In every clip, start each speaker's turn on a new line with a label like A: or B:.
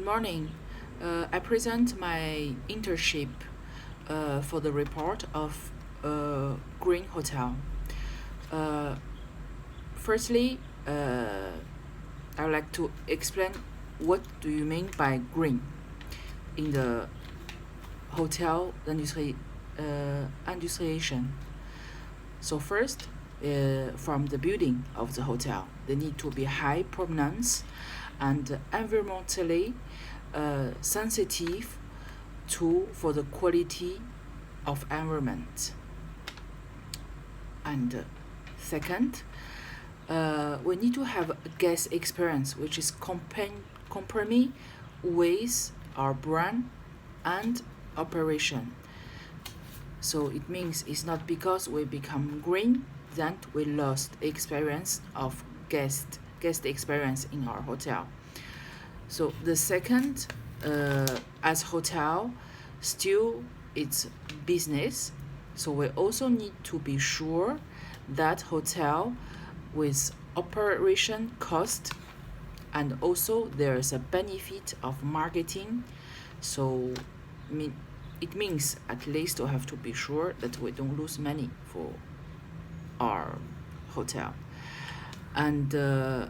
A: Good morning. I present my internship for the report of Green Hotel. Firstly, I would like to explain what do you mean by green in the hotel industrialization. So first, from the building of the hotel, they need to be high provenance and environmentally sensitive for the quality of environment. And second, we need to have a guest experience which is compromise with our brand and operation. So it means it's not because we become green that we lost experience of guest experience in our hotel. So the second, as hotel, still it's business. So we also need to be sure that hotel with operation cost and also there's a benefit of marketing. So it means at least we have to be sure that we don't lose money for our hotel. And the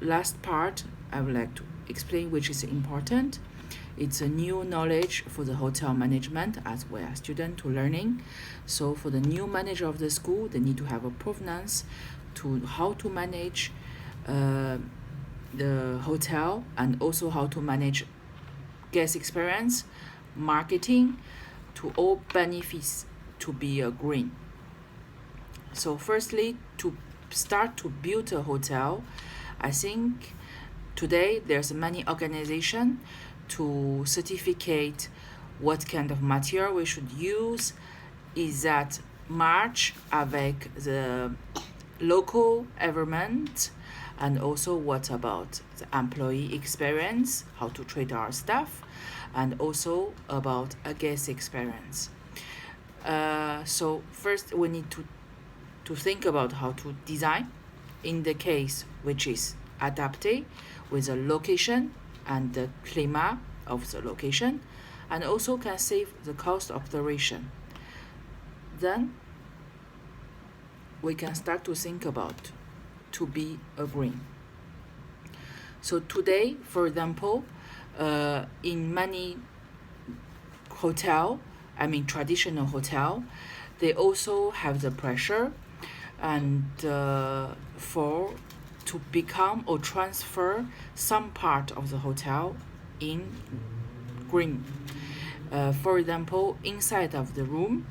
A: last part I would like to explain, which is important. It's a new knowledge for the hotel management as we are student to learning. So for the new manager of the school, they need to have a provenance to how to manage the hotel and also how to manage guest experience, marketing, to all benefits to be a green. So firstly, to start to build a hotel, I think today there's many organizations to certificate what kind of material we should use, is that match avec the local environment, and also what about the employee experience, how to treat our staff, and also about a guest experience. So first we need to think about how to design in the case which is adapted with the location and the climate of the location, and also can save the cost of operation. Then we can start to think about to be a green. So today, for example, in many traditional hotel, they also have the pressure and to become or transfer some part of the hotel in green. For example, inside of the room,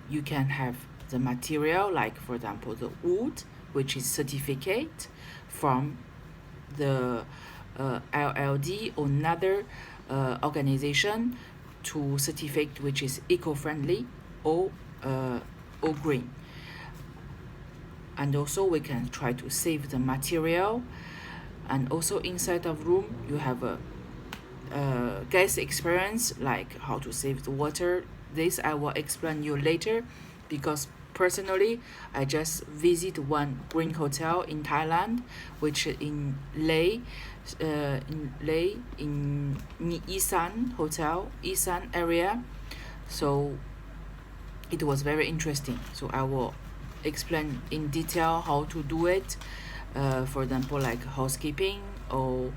A: you can have the material like, for example, the wood, which is certificate from the LLD or another organization to certificate which is eco-friendly or green. And also we can try to save the material. And also inside of room you have a guest experience like how to save the water. This I will explain you later, because personally I just visit one green hotel in Thailand, which in Leh, in Isan hotel, Isan area. So it was very interesting. So I will explain in detail how to do it. For example, like housekeeping or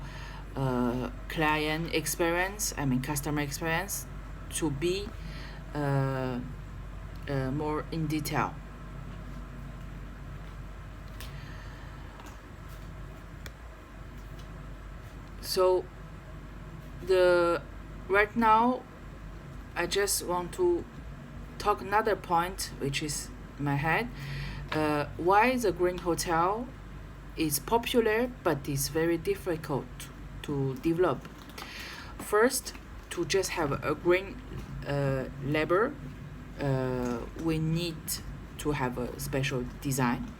A: client experience, customer experience, to be more in detail. So right now I just want to talk another point which is in my head. Why the green hotel is popular but is very difficult to develop. First, to just have a green labor, we need to have a special design.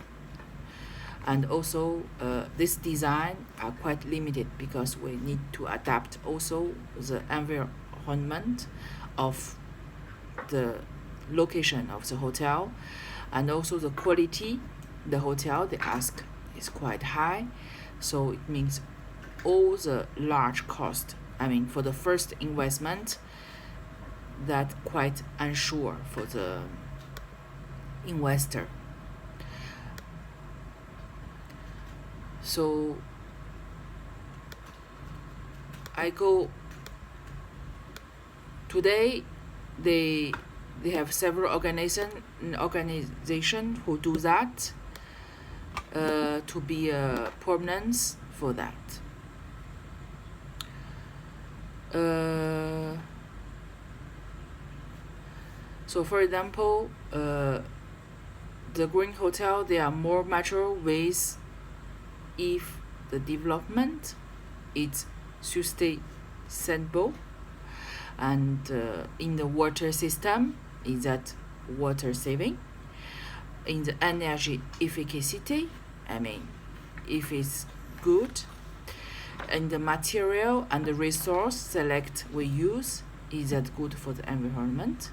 A: And also this design are quite limited because we need to adapt also the environment of the location of the hotel, and also the quality the hotel they ask is quite high. So it means all the large cost. I mean, for the first investment, that quite unsure for the investor. So I go today. They have several organization who do that to be a prominence for that. So for example, the green hotel, they are more mature with if the development is sustainable, and in the water system is that water saving, in the energy efficacy, I mean if it's good, and the material and the resource select we use, is that good for the environment,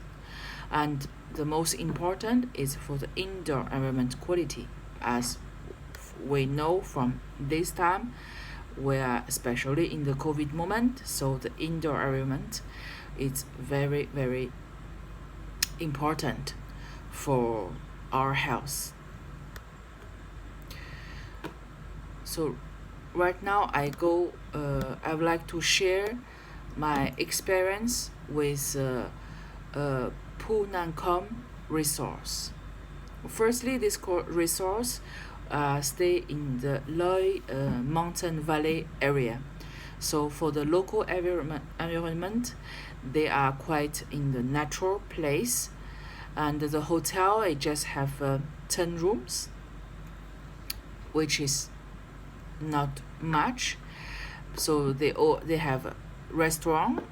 A: and the most important is for the indoor environment quality, as we know from this time, where especially in the COVID moment, so the indoor environment is very, very important for our health. So right now I would like to share my experience with Punancom resource. Firstly, this resource stay in the Loy mountain valley area. So for the local environment, they are quite in the natural place, and the hotel, it just have 10 rooms, which is not much. So they have a restaurant,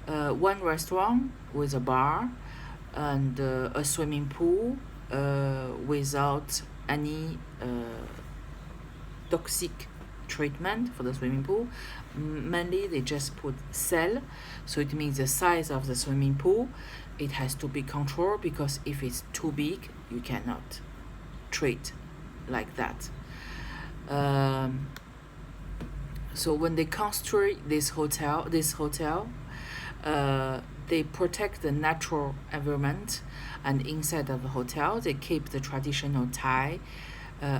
A: one restaurant with a bar, and a swimming pool without any toxic treatment for the swimming pool. Mainly they just put cell, so it means the size of the swimming pool, it has to be controlled, because if it's too big, you cannot treat like that. So when they construct this hotel, they protect the natural environment, and inside of the hotel they keep the traditional Thai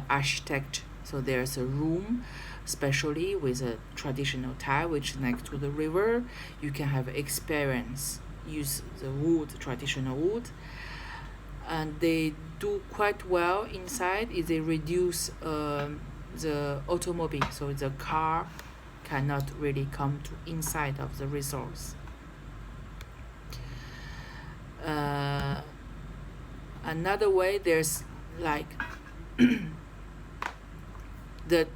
A: architecture. So there's a room especially with a traditional Thai, which next to the river. You can have experience, use the wood, traditional wood, and they do quite well inside. Is they reduce the automobile, so the car cannot really come to inside of the resource. Another way, there's like the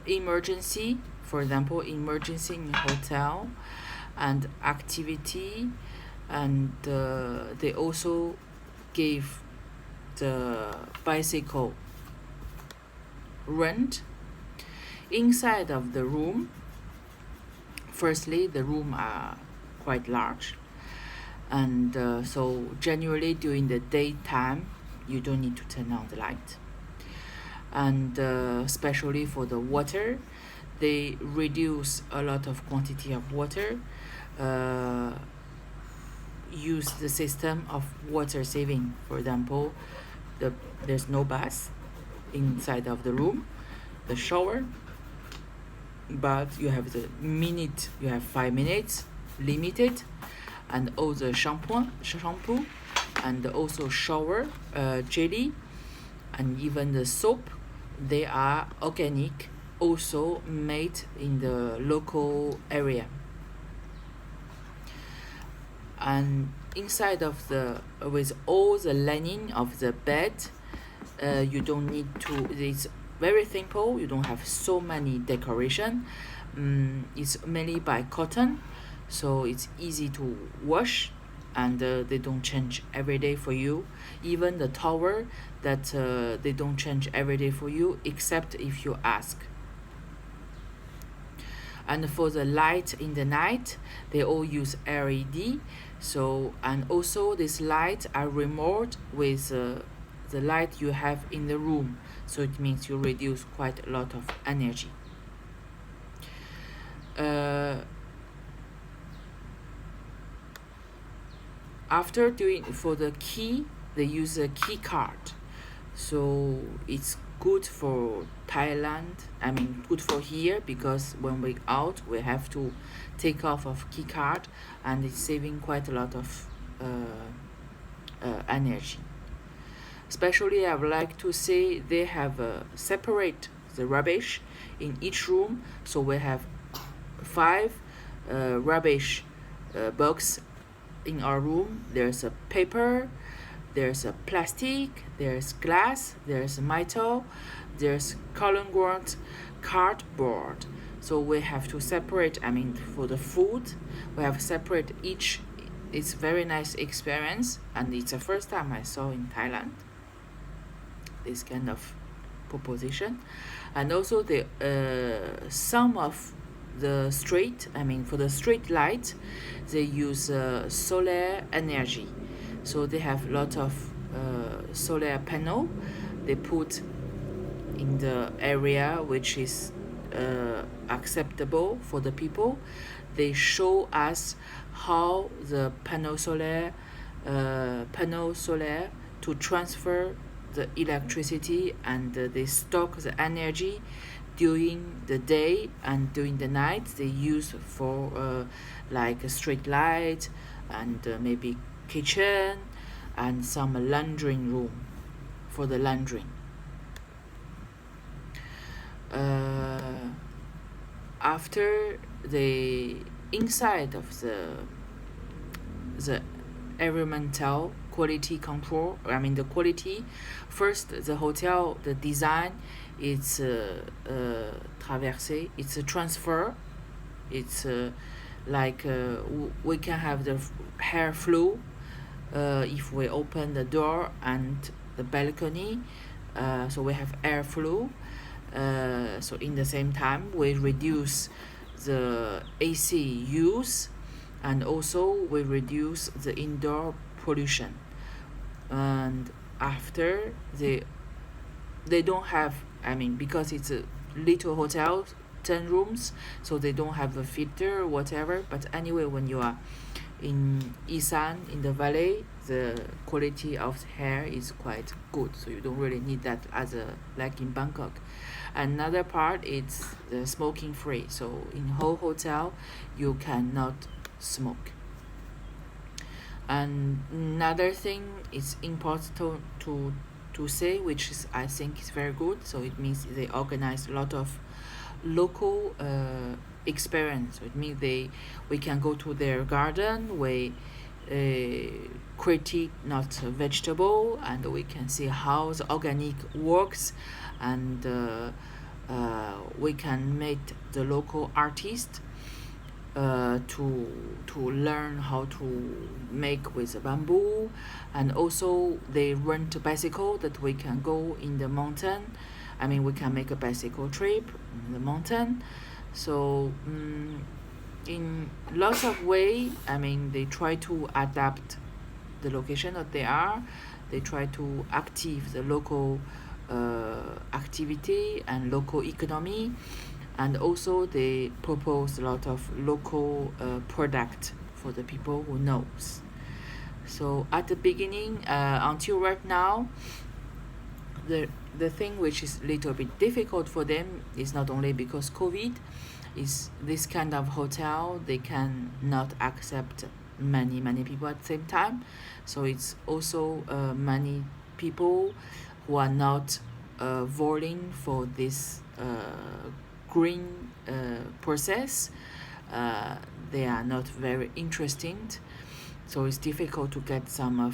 A: emergency, for example, emergency in hotel and activity, and they also gave the bicycle rent inside of the room. Firstly, the room are quite large, and so generally during the daytime you don't need to turn on the light, and especially for the water, they reduce a lot of quantity of water, use the system of water saving. For example, there's no bath inside of the room, the shower, but you have you have 5 minutes limited, and all the shampoo and also shower jelly, and even the soap, they are organic, also made in the local area. And inside of with all the lining of the bed, you don't need to, it's very simple, you don't have so many decoration. It's mainly by cotton, so it's easy to wash, and they don't change every day for you. Even the towel, that they don't change every day for you, except if you ask. And for the light in the night, they all use LED. So, and also this light are remote with the light you have in the room. So it means you reduce quite a lot of energy. After doing for the key, they use a key card. So it's good for Thailand. I mean, good for here, because when we out, we have to take off of key card, and it's saving quite a lot of energy. Especially, I would like to say they have separate the rubbish in each room. So we have 5 rubbish box in our room. There's a paper, there's a plastic, there's glass, there's metal, there's colored cardboard. So we have to separate. I mean, for the food, we have separate each. It's very nice experience, and it's the first time I saw in Thailand this kind of proposition. And also the some of the street, I mean, for the street light, they use solar energy. So they have a lot of solar panel they put in the area which is acceptable for the people. They show us how the panel solar to transfer the electricity, and they stock the energy during the day, and during the night they use for like a street light, and maybe kitchen, and some laundering room for the laundering. After the inside of the environmental quality control, I mean the quality, first the hotel, the design, it's traversé, it's a transfer, it's like we can have the air flow if we open the door and the balcony, so we have air flow. So in the same time we reduce the AC use, and also we reduce the indoor pollution. And after they don't have, I mean, because it's a little hotel, 10 rooms, so they don't have a filter or whatever. But anyway, when you are in Isan, in the valley, the quality of the air is quite good, so you don't really need that as a like in Bangkok. Another part is the smoking free, so in whole hotel you cannot smoke. And another thing is important to say, which is I think is very good. So it means they organize a lot of local experience. So it means we can go to their garden, we critique not vegetable, and we can see how the organic works, and we can meet the local artist to learn how to make with bamboo. And also they rent a bicycle that we can go in the mountain. I mean, we can make a bicycle trip in the mountain. So in lots of way, I mean, they try to adapt the location that they are. They try to active the local activity and local economy, and also they propose a lot of local product for the people who knows. So at the beginning, until right now, the thing which is a little bit difficult for them is not only because COVID, is this kind of hotel they can not accept many people at the same time. So it's also many people who are not voting for this green process. They are not very interested. So it's difficult to get some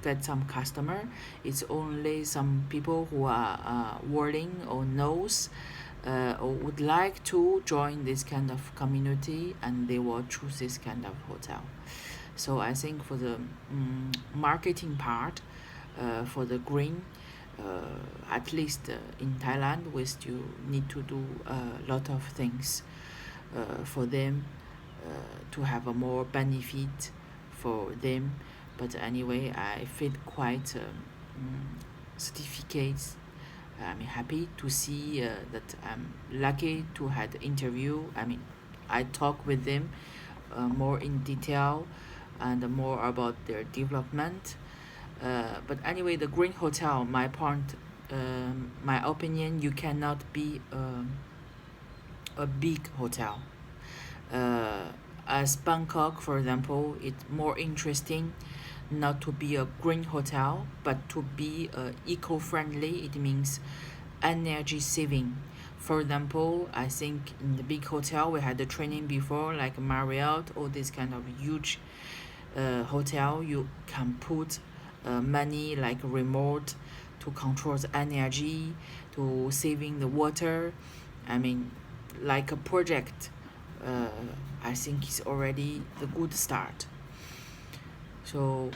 A: get some customer. It's only some people who are willing or knows or would like to join this kind of community, and they will choose this kind of hotel. So I think for the marketing part, for the green, at least in Thailand, we still need to do a lot of things for them to have a more benefit for them. But anyway, I feel quite certificates I'm happy to see that I'm lucky to had the interview. I mean, I talk with them more in detail and more about their development. But anyway, the Green Hotel, my point, my opinion, you cannot be a big hotel. As Bangkok, for example, it's more interesting not to be a green hotel, but to be eco-friendly. It means energy saving. For example, I think in the big hotel we had the training before, like Marriott or this kind of huge hotel, you can put money like remote to control the energy, to saving the water. I mean, like a project. Uh, I think is already the good start. So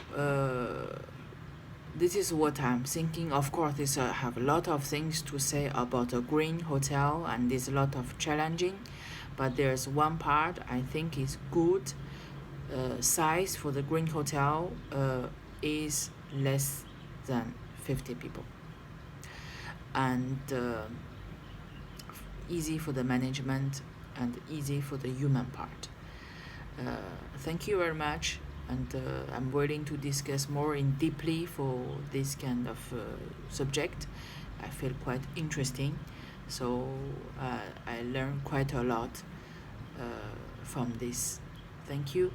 A: this is what I'm thinking. Of course, this have a lot of things to say about a green hotel, and there's a lot of challenging, but there's one part I think is good. Size for the green hotel is less than 50 people, and easy for the management and easy for the human part. Thank you very much, and I'm willing to discuss more in deeply for this kind of subject. I feel quite interesting, so I learned quite a lot from this. Thank you.